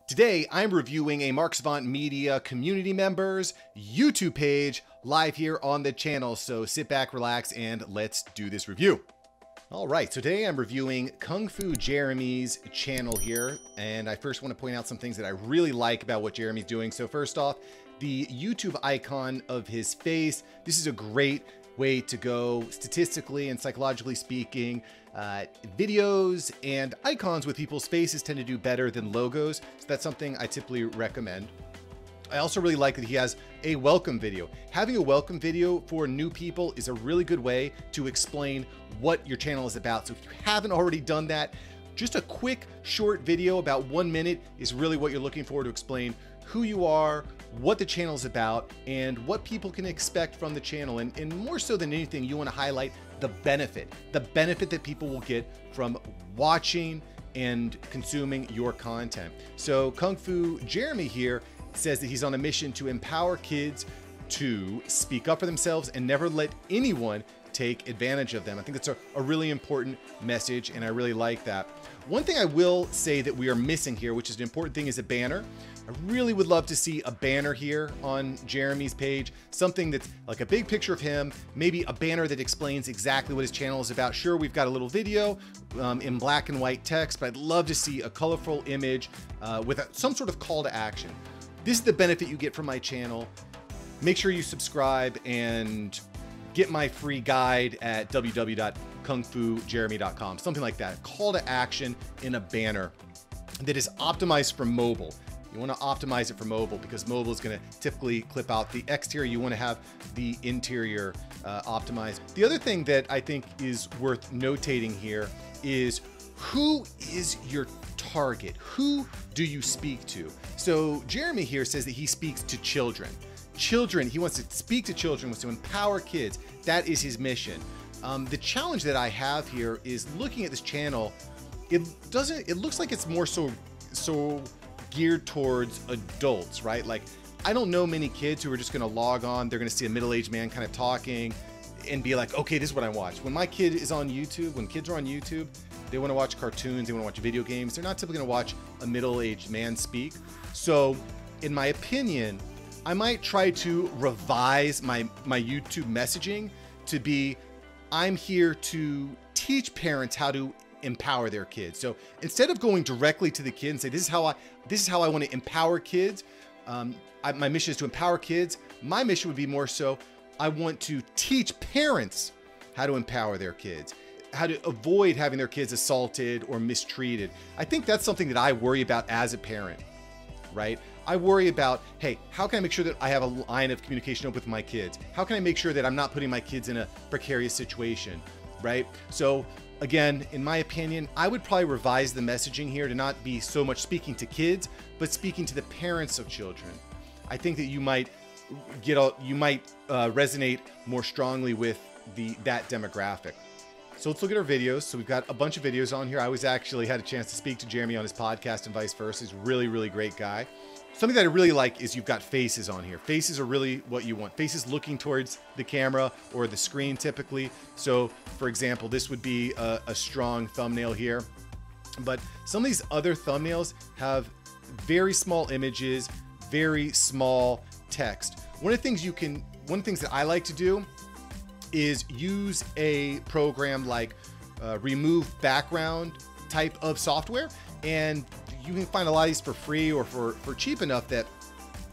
Today, I'm reviewing a Savant Media community member's YouTube page live here on the channel. So sit back, relax, and let's do this review. All right, so today I'm reviewing Kung Fu Jeremy's channel here. And I first want to point out some things that I really like about what Jeremy's doing. So first off, the YouTube icon of his face. This is a great way to go statistically and psychologically speaking. Videos and icons with people's faces tend to do better than logos. So that's something I typically recommend. I also really like that he has a welcome video. Having a welcome video for new people is a really good way to explain what your channel is about. So if you haven't already done that, just a quick short video about 1 minute is really what you're looking for to explain who you are, what the channel is about, and what people can expect from the channel. And more so than anything, you want to highlight the benefit that people will get from watching and consuming your content. So Kung Fu Jeremy here says that he's on a mission to empower kids to speak up for themselves and never let anyone take advantage of them. I think that's a really important message, and I really like that. One thing I will say that we are missing here, which is an important thing, is a banner. I really would love to see a banner here on Jeremy's page, something that's like a big picture of him, maybe a banner that explains exactly what his channel is about. Sure, we've got a little video in black and white text, but I'd love to see a colorful image with some sort of call to action. This is the benefit you get from my channel. Make sure you subscribe and get my free guide at www.kungfujeremy.com, something like that. A call to action in a banner that is optimized for mobile. You want to optimize it for mobile because mobile is going to typically clip out the exterior. You want to have the interior optimized. The other thing that I think is worth notating here is, who is your target? Who do you speak to? So Jeremy here says that he speaks to children. He wants to speak to children, wants to empower kids. That is his mission. The challenge that I have here is looking at this channel. It looks like it's more so geared towards adults, right? Like, I don't know many kids who are just gonna log on, they're gonna see a middle-aged man kind of talking and be like, okay, this is what I watch. When my kid is on YouTube, when kids are on YouTube, they wanna watch cartoons, they wanna watch video games. They're not typically gonna watch a middle-aged man speak. So in my opinion, I might try to revise my YouTube messaging to be, I'm here to teach parents how to empower their kids. So instead of going directly to the kid and say, this is how I want to empower kids. My mission is to empower kids. My mission would be more so, I want to teach parents how to empower their kids, how to avoid having their kids assaulted or mistreated. I think that's something that I worry about as a parent, right? I worry about, hey, how can I make sure that I have a line of communication open with my kids? How can I make sure that I'm not putting my kids in a precarious situation, right? So again, in my opinion, I would probably revise the messaging here to not be so much speaking to kids, but speaking to the parents of children. I think that you might resonate more strongly with that demographic. So let's look at our videos. So we've got a bunch of videos on here. I was actually had a chance to speak to Jeremy on his podcast and vice versa. He's a really, really great guy. Something that I really like is you've got faces on here. Faces are really what you want. Faces looking towards the camera or the screen typically. So for example, this would be a strong thumbnail here. But some of these other thumbnails have very small images, very small text. One of the things that I like to do is use a program like remove background type of software, and you can find a lot of these for free or for cheap enough that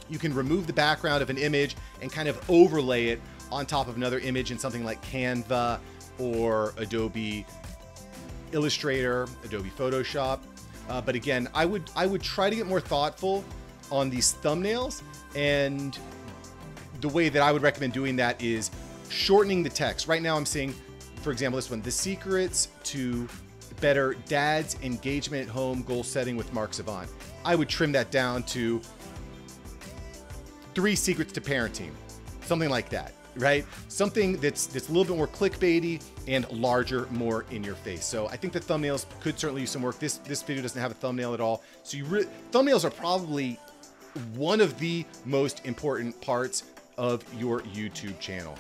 you can remove the background of an image and kind of overlay it on top of another image in something like Canva or Adobe Illustrator, Adobe Photoshop. But again, I would try to get more thoughtful on these thumbnails, and the way that I would recommend doing that is shortening the text. Right now I'm seeing, for example, this one, the secrets to better dad's engagement at home goal setting with Savant. I would trim that down to 3 secrets to parenting, something like that, right? Something that's a little bit more clickbaity and larger, more in your face. So I think the thumbnails could certainly use some work. This video doesn't have a thumbnail at all. So thumbnails are probably one of the most important parts of your YouTube channel.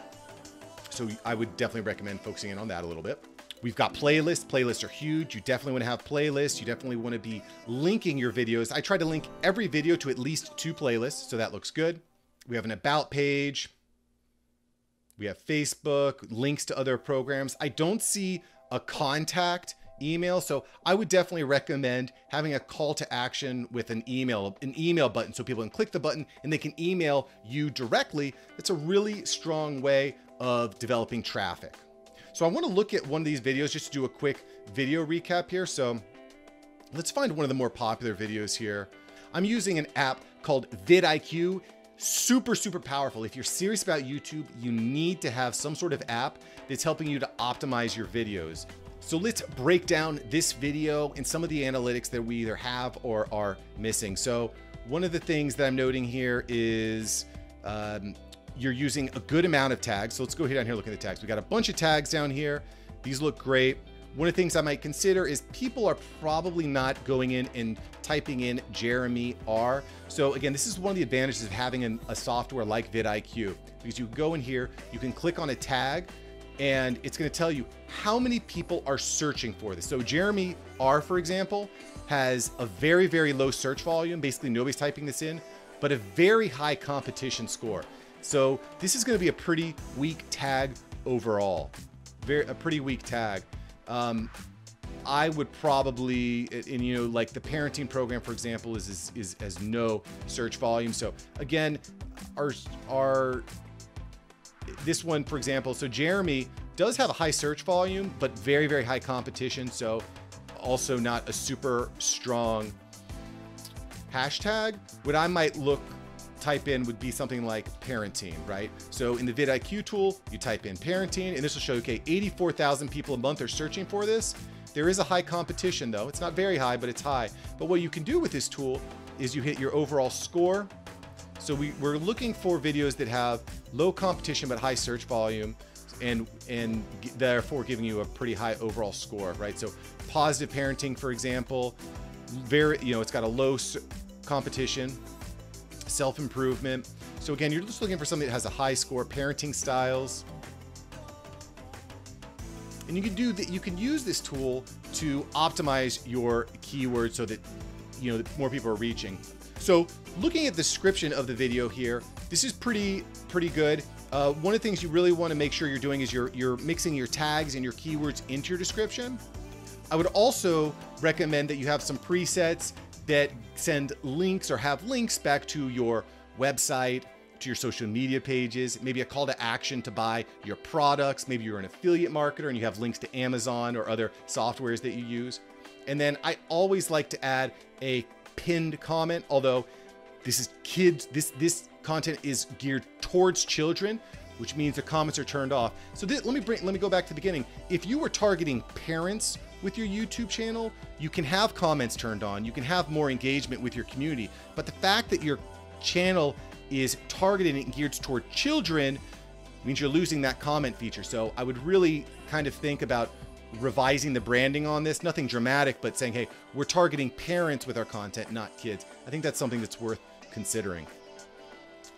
So I would definitely recommend focusing in on that a little bit. We've got playlists. Playlists are huge. You definitely want to have playlists. You definitely want to be linking your videos. I try to link every video to at least 2 playlists, so that looks good. We have an about page. We have Facebook, links to other programs. I don't see a contact email, so I would definitely recommend having a call to action with an email button so people can click the button and they can email you directly. It's a really strong way of developing traffic. So I want to look at one of these videos just to do a quick video recap here. So let's find one of the more popular videos here. I'm using an app called vidIQ. Super, super powerful. If you're serious about YouTube, you need to have some sort of app that's helping you to optimize your videos. So let's break down this video and some of the analytics that we either have or are missing. So one of the things that I'm noting here is you're using a good amount of tags. So let's go down here, look at the tags. We got a bunch of tags down here. These look great. One of the things I might consider is people are probably not going in and typing in Jeremy R. So again, this is one of the advantages of having a software like vidIQ, because you go in here, you can click on a tag, and it's going to tell you how many people are searching for this. So Jeremy R, for example, has a very, very low search volume. Basically, nobody's typing this in, but a very high competition score. So this is going to be a pretty weak tag overall. A pretty weak tag. I would probably, like the parenting program, for example, has no search volume. So again, this one, for example, so Jeremy does have a high search volume, but very, very high competition. So also not a super strong hashtag. What I might type in would be something like parenting, right? So in the vidIQ tool, you type in parenting, and this will show, okay, 84,000 people a month are searching for this. There is a high competition though. It's not very high, but it's high. But what you can do with this tool is you hit your overall score. So we're looking for videos that have low competition but high search volume, and therefore giving you a pretty high overall score, right? So positive parenting, for example, it's got a low competition. Self-improvement. So again, you're just looking for something that has a high score. Parenting styles. And you can do that. You can use this tool to optimize your keywords so that that more people are reaching. So looking at the description of the video here, this is pretty good. One of the things you really want to make sure you're doing is you're mixing your tags and your keywords into your description. I would also recommend that you have some presets that send links or have links back to your website, to your social media pages, maybe a call to action to buy your products. Maybe you're an affiliate marketer and you have links to Amazon or other softwares that you use. And then I always like to add a pinned comment, although this is kids, this content is geared towards children, which means the comments are turned off. So let me go back to the beginning. If you were targeting parents with your YouTube channel, you can have comments turned on, you can have more engagement with your community. But the fact that your channel is targeted and geared toward children means you're losing that comment feature. So I would really kind of think about revising the branding on this. Nothing dramatic, but saying, hey, we're targeting parents with our content, not kids. I think that's something that's worth considering.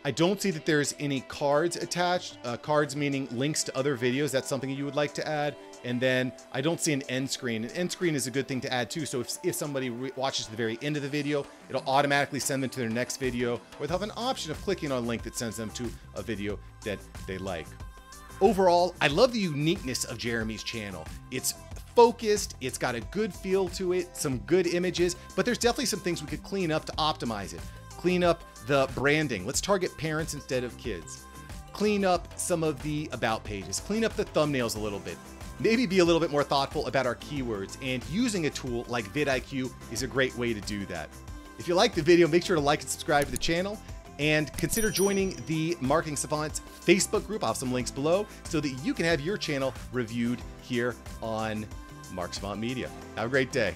I don't see that there's any cards attached. Cards meaning links to other videos. That's something you would like to add. And then I don't see an end screen. An end screen is a good thing to add too. So if somebody watches to the very end of the video, it'll automatically send them to their next video, or they'll have an option of clicking on a link that sends them to a video that they like. Overall, I love the uniqueness of Jeremy's channel. It's focused, it's got a good feel to it, some good images, but there's definitely some things we could clean up to optimize it. Clean up the branding. Let's target parents instead of kids. Clean up some of the about pages. Clean up the thumbnails a little bit. Maybe be a little bit more thoughtful about our keywords, and using a tool like vidIQ is a great way to do that. If you like the video, make sure to like and subscribe to the channel, and consider joining the Marketing Savant's Facebook group. I'll have some links below so that you can have your channel reviewed here on Mark Savant Media. Have a great day.